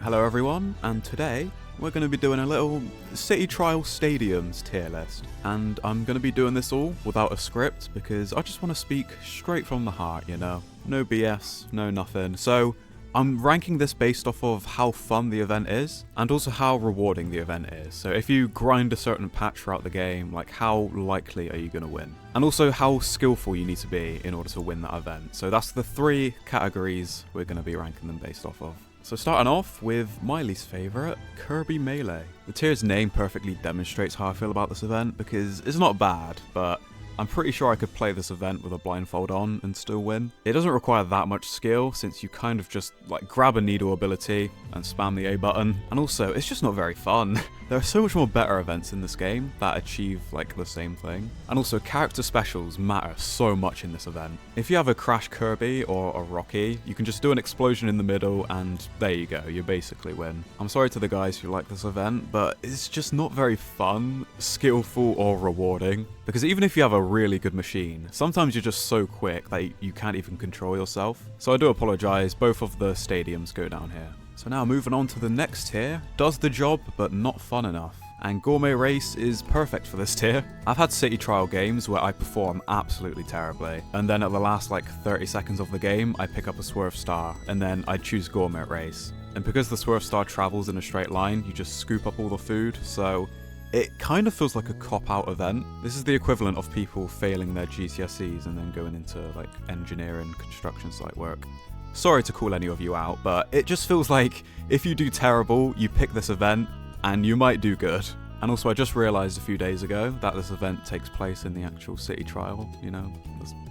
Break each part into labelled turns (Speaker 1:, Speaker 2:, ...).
Speaker 1: Hello everyone, and today we're going to be doing a little City Trial Stadiums tier list. And I'm going to be doing this all without a script because I just want to speak straight from the heart, you know. No BS, no nothing. So I'm ranking this based off of how fun the event is and also how rewarding the event is. So if you grind a certain patch throughout the game, like how likely are you going to win? And also how skillful you need to be in order to win that event. So that's the three categories we're going to be ranking them based off of. So starting off with my least favourite, Kirby Melee. The tier's name perfectly demonstrates how I feel about this event because it's not bad, but I'm pretty sure I could play this event with a blindfold on and still win. It doesn't require that much skill since you kind of just like grab a needle ability and spam the A button. And also, it's just not very fun. There are so much more better events in this game that achieve like the same thing. And also, character specials matter so much in this event. If you have a Crash Kirby or a Rocky, you can just do an explosion in the middle and there you go, you basically win. I'm sorry to the guys who like this event, but it's just not very fun, skillful, or rewarding. Because even if you have a really good machine, sometimes you're just so quick that you can't even control yourself. So I do apologize, both of the stadiums go down here. So now moving on to the next tier, does the job but not fun enough. And Gourmet Race is perfect for this tier. I've had City Trial games where I perform absolutely terribly, and then at the last like 30 seconds of the game, I pick up a Swerve Star, and then I choose Gourmet Race. And because the Swerve Star travels in a straight line, you just scoop up all the food, so it kind of feels like a cop-out event. This is the equivalent of people failing their GCSEs and then going into like engineering, construction site work. Sorry to call any of you out, but it just feels like if you do terrible, you pick this event and you might do good. And also I just realized a few days ago that this event takes place in the actual City Trial, you know,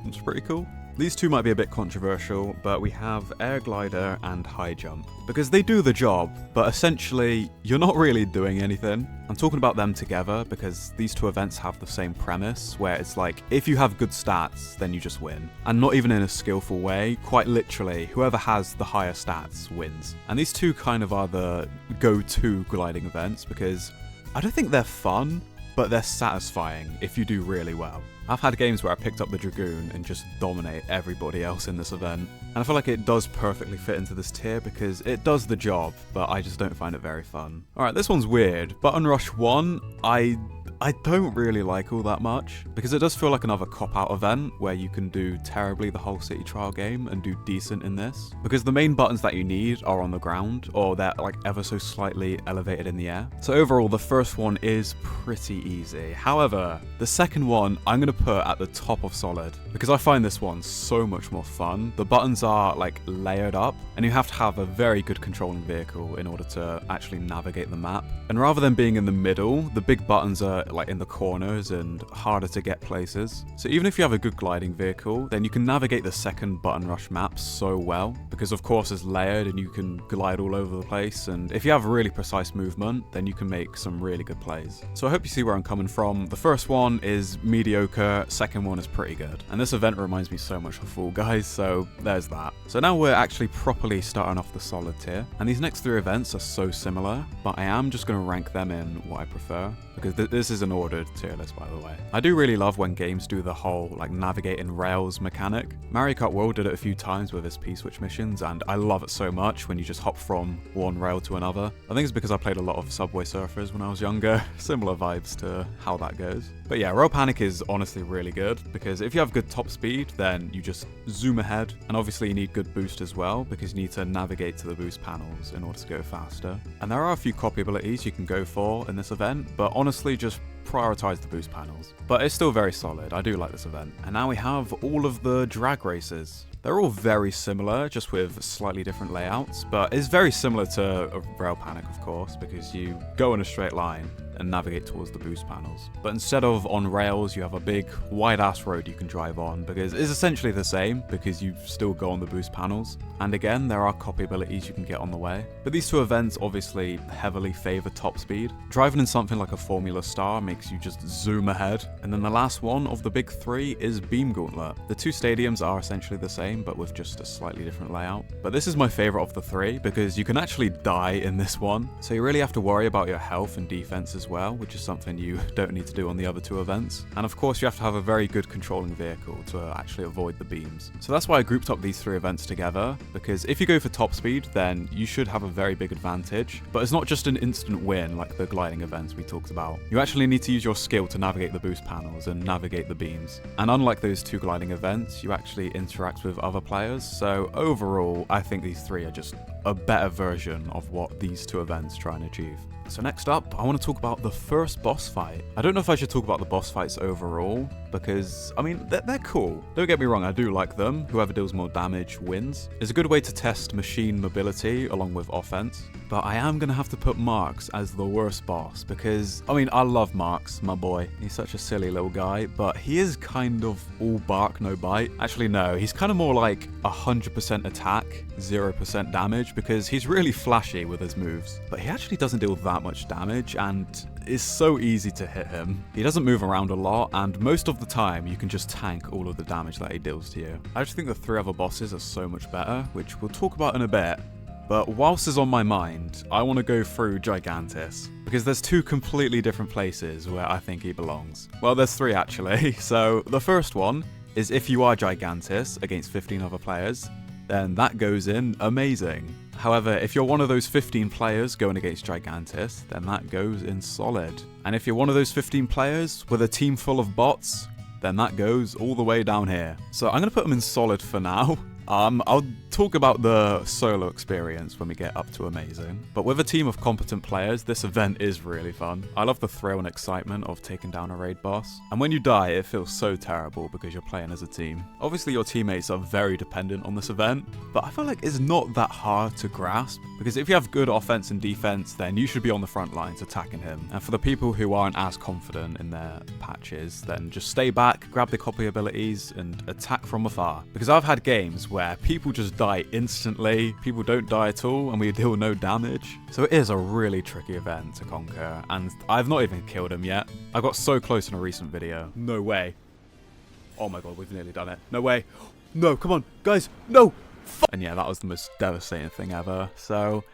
Speaker 1: that's pretty cool. These two might be a bit controversial, but we have Air Glider and High Jump. Because they do the job, but essentially, you're not really doing anything. I'm talking about them together because these two events have the same premise, where it's like, if you have good stats, then you just win. And not even in a skillful way, quite literally, whoever has the higher stats wins. And these two kind of are the go-to gliding events because I don't think they're fun, but they're satisfying if you do really well. I've had games where I picked up the Dragoon and just dominate everybody else in this event. And I feel like it does perfectly fit into this tier because it does the job, but I just don't find it very fun. Alright, this one's weird. Button Rush 1, I don't really like all that much because it does feel like another cop-out event where you can do terribly the whole City Trial game and do decent in this. Because the main buttons that you need are on the ground or they're like ever so slightly elevated in the air. So overall, the first one is pretty easy. However, the second one I'm going to put at the top of solid because I find this one so much more fun. The buttons are like layered up and you have to have a very good controlling vehicle in order to actually navigate the map. And rather than being in the middle, the big buttons are like in the corners and harder to get places. So even if you have a good gliding vehicle, then you can navigate the second Button Rush map so well because of course it's layered and you can glide all over the place, and if you have really precise movement, then you can make some really good plays. So I hope you see where I'm coming from. The first one is mediocre, second one is pretty good. And this event reminds me so much of Fall Guys, so there's that. So now we're actually properly starting off the solid tier, and these next three events are so similar, but I am just going to rank them in what I prefer because this is an ordered tier list, by the way. I do really love when games do the whole like navigating rails mechanic. Mario Kart World did it a few times with his P-switch missions, and I love it so much when you just hop from one rail to another. I think it's because I played a lot of Subway Surfers when I was younger. Similar vibes to how that goes. But yeah, Rail Panic is honestly really good because if you have good top speed, then you just zoom ahead. And obviously you need good boost as well because you need to navigate to the boost panels in order to go faster. And there are a few copy abilities you can go for in this event, but honestly just prioritize the boost panels. But it's still very solid. I do like this event. And now we have all of the drag races. They're all very similar, just with slightly different layouts, but it's very similar to a Rail Panic, of course, because you go in a straight line and navigate towards the boost panels. But instead of on rails, you have a big wide-ass road you can drive on because it's essentially the same because you still go on the boost panels. And again, there are copy abilities you can get on the way. But these two events obviously heavily favor top speed. Driving in something like a Formula Star makes you just zoom ahead. And then the last one of the big three is Beam Gauntlet. The two stadiums are essentially the same, but with just a slightly different layout. But this is my favorite of the three because you can actually die in this one. So you really have to worry about your health and defense as as well, which is something you don't need to do on the other two events. And of course, you have to have a very good controlling vehicle to actually avoid the beams. So that's why I grouped up these 3 events together, because if you go for top speed, then you should have a very big advantage. But it's not just an instant win like the gliding events we talked about. You actually need to use your skill to navigate the boost panels and navigate the beams. And unlike those 2 gliding events, you actually interact with other players. So overall, I think these 3 are just a better version of what these 2 events try and achieve. So next up, I want to talk about the first boss fight. I don't know if I should talk about the boss fights overall, because, I mean, they're cool. Don't get me wrong, I do like them. Whoever deals more damage wins. It's a good way to test machine mobility along with offense. But I am going to have to put Marks as the worst boss, because, I mean, I love Marks, my boy. He's such a silly little guy, but he is kind of all bark, no bite. Actually, no, he's kind of more like 100% attack, 0% damage, because he's really flashy with his moves. But he actually doesn't deal that much damage, and it's so easy to hit him. He doesn't move around a lot, and most of the time you can just tank all of the damage that he deals to you. I just think the 3 other bosses are so much better, which we'll talk about in a bit. But whilst it's on my mind, I want to go through Gigantis, because there's 2 completely different places where I think he belongs. Well, there's 3 actually. So the first one is if you are Gigantis against 15 other players, then that goes in amazing. However, if you're one of those 15 players going against Gigantis, then that goes in solid. And if you're one of those 15 players with a team full of bots, then that goes all the way down here. So I'm going to put them in solid for now. I'll talk about the solo experience when we get up to amazing. But with a team of competent players, this event is really fun. I love the thrill and excitement of taking down a raid boss. And when you die, it feels so terrible because you're playing as a team. Obviously, your teammates are very dependent on this event, but I feel like it's not that hard to grasp, because if you have good offense and defense, then you should be on the front lines attacking him. And for the people who aren't as confident in their patches, then just stay back, grab the copy abilities, and attack from afar. Because I've had games where people just die instantly, people don't die at all, and we deal no damage. So it is a really tricky event to conquer, and I've not even killed him yet. I got so close in a recent video. No way. Oh my god, we've nearly done it. No way. No, come on, guys, no! And yeah, that was the most devastating thing ever. So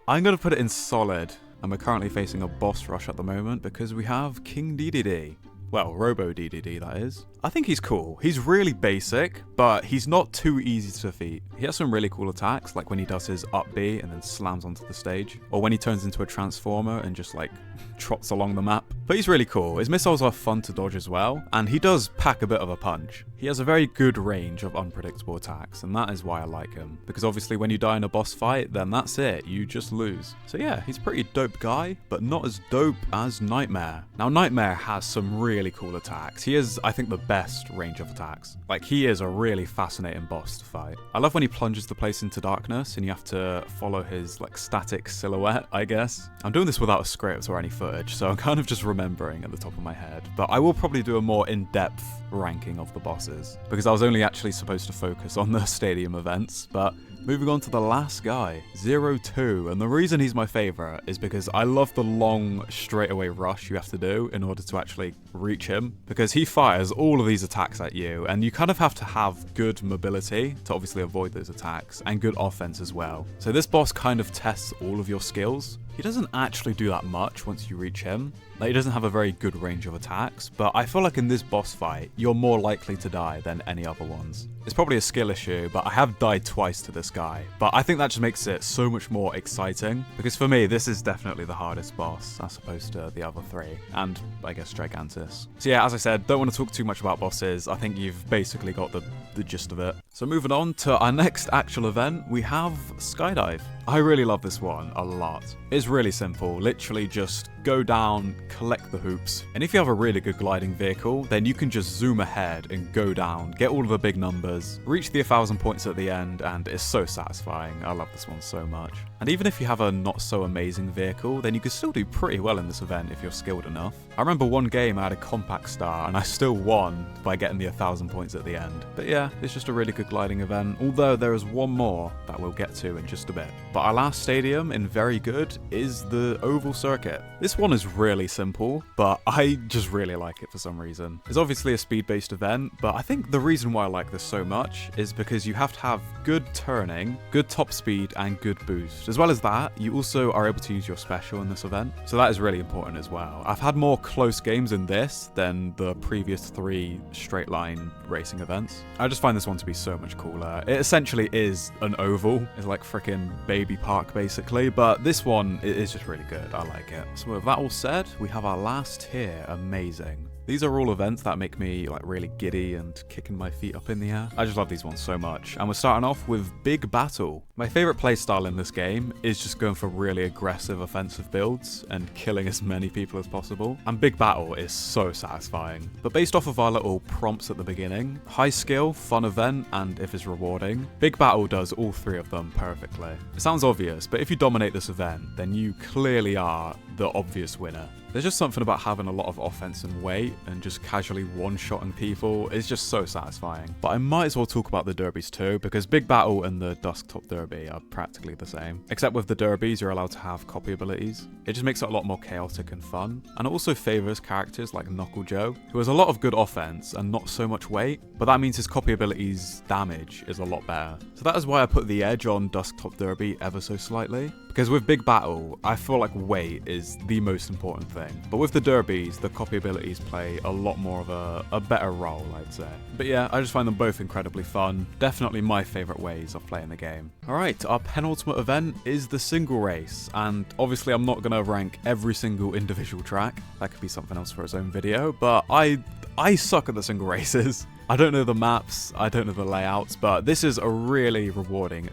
Speaker 1: I'm going to put it in solid, and we're currently facing a boss rush at the moment because we have King DDD. Well, Robo DDD, that is. I think he's cool. He's really basic, but he's not too easy to defeat. He has some really cool attacks, like when he does his up B and then slams onto the stage, or when he turns into a transformer and just like trots along the map. But he's really cool. His missiles are fun to dodge as well, and he does pack a bit of a punch. He has a very good range of unpredictable attacks, and that is why I like him. Because obviously when you die in a boss fight, then that's it, you just lose. So yeah, he's a pretty dope guy, but not as dope as Nightmare. Now Nightmare has some really cool attacks. He is, I think, the best range of attacks. Like, he is a really fascinating boss to fight. I love when he plunges the place into darkness and you have to follow his like static silhouette, I guess. I'm doing this without a script or any footage, so I'm kind of just remembering at the top of my head. But I will probably do a more in-depth ranking of the bosses, because I was only actually supposed to focus on the stadium events. But moving on to the last guy, 02, and the reason he's my favorite is because I love the long straightaway rush you have to do in order to actually reach him, because he fires all of these attacks at you, and you kind of have to have good mobility to obviously avoid those attacks, and good offense as well. So this boss kind of tests all of your skills. He doesn't actually do that much once you reach him. Like, he doesn't have a very good range of attacks, but I feel like in this boss fight, you're more likely to die than any other ones. It's probably a skill issue, but I have died twice to this guy. But I think that just makes it so much more exciting, because for me, this is definitely the hardest boss, as opposed to the other 3, and I guess Gigantis. So yeah, as I said, don't want to talk too much about bosses. I think you've basically got the gist of it. So moving on to our next actual event, we have Skydive. I really love this one a lot. It's really simple, literally just go down, collect the hoops, and if you have a really good gliding vehicle, then you can just zoom ahead and go down, get all of the big numbers, reach the 1,000 points at the end, and it's so satisfying. I love this one so much. And even if you have a not so amazing vehicle, then you can still do pretty well in this event if you're skilled enough. I remember one game I had a compact star and I still won by getting the 1,000 points at the end. But yeah, it's just a really good gliding event, although there is one more that we'll get to in just a bit. But our last stadium in Very Good is the oval circuit. This one is really simple, but I just really like it for some reason. It's obviously a speed-based event, but I think the reason why I like this so much is because you have to have good turning, good top speed, and good boost. As well as that, you also are able to use your special in this event, so that is really important as well. I've had more close games in this than the previous 3 straight line racing events. I just find this one to be so much cooler. It essentially is an oval. It's like freaking Baby Park basically, but this one is just really good. I like it. So with that all said, we have our last tier, Amazing. These are all events that make me like really giddy and kicking my feet up in the air. I just love these ones so much. And we're starting off with Big Battle. My favorite playstyle in this game is just going for really aggressive offensive builds and killing as many people as possible. And Big Battle is so satisfying. But based off of our little prompts at the beginning, high skill, fun event, and if it's rewarding, Big Battle does all 3 of them perfectly. It sounds obvious, but if you dominate this event, then you clearly are the obvious winner. There's just something about having a lot of offense and weight and just casually one-shotting people is just so satisfying. But I might as well talk about the derbies too, because Big Battle and the Desktop Derby are practically the same. Except with the derbies, you're allowed to have copy abilities. It just makes it a lot more chaotic and fun. And it also favors characters like Knuckle Joe, who has a lot of good offense and not so much weight, but that means his copy abilities damage is a lot better. So that is why I put the edge on Desktop Derby ever so slightly. Because with Big Battle, I feel like weight is the most important thing. But with the derbies, the copy abilities play a lot more of a better role, I'd say. But yeah, I just find them both incredibly fun. Definitely my favourite ways of playing the game. Alright, our penultimate event is the single race. And obviously I'm not going to rank every single individual track. That could be something else for its own video. But I suck at the single races. I don't know the maps, I don't know the layouts, but this is a really rewarding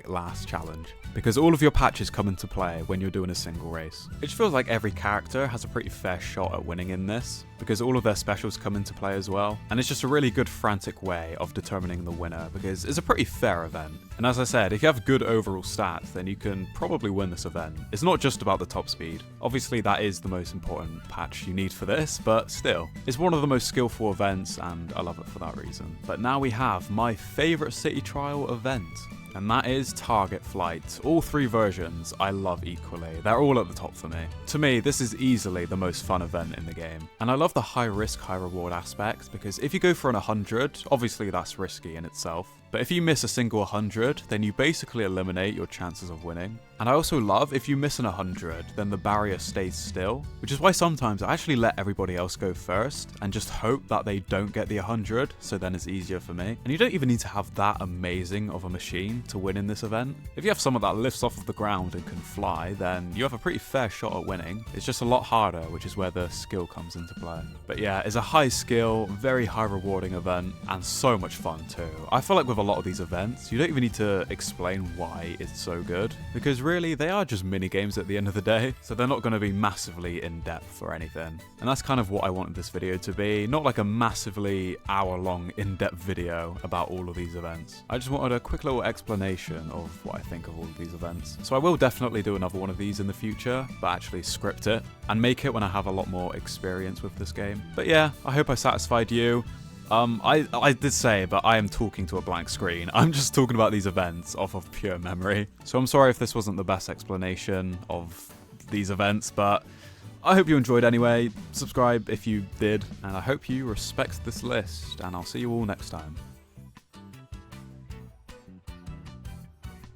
Speaker 1: last challenge. Because all of your patches come into play when you're doing a single race. It just feels like every character has a pretty fair shot at winning in this, because all of their specials come into play as well. And it's just a really good frantic way of determining the winner, because it's a pretty fair event. And as I said, if you have good overall stats, then you can probably win this event. It's not just about the top speed. Obviously that is the most important patch you need for this, but still. It's one of the most skillful events, and I love it for that reason. But now we have my favourite city trial event. And that is Target Flight. All 3 versions I love equally. They're all at the top for me. To me, this is easily the most fun event in the game. And I love the high risk, high reward aspect, because if you go for an 100, obviously that's risky in itself. But if you miss a single 100, then you basically eliminate your chances of winning. And I also love if you miss an 100, then the barrier stays still, which is why sometimes I actually let everybody else go first and just hope that they don't get the 100, so then it's easier for me. And you don't even need to have that amazing of a machine to win in this event. If you have someone that lifts off of the ground and can fly, then you have a pretty fair shot at winning. It's just a lot harder, which is where the skill comes into play. But yeah, it's a high skill, very high rewarding event, and so much fun too. I feel like with a lot of these events, you don't even need to explain why it's so good, because really they are just mini games at the end of the day, so they're not going to be massively in-depth or anything. And that's kind of what I wanted this video to be, not like a massively hour-long in-depth video about all of these events. I just wanted a quick little explanation of what I think of all of these events. So I will definitely do another one of these in the future, but actually script it and make it when I have a lot more experience with this game. But yeah, I hope I satisfied you. I did say, but I am talking to a blank screen. I'm just talking about these events off of pure memory. So I'm sorry if this wasn't the best explanation of these events, but I hope you enjoyed anyway. Subscribe if you did, and I hope you respect this list, and I'll see you all next time.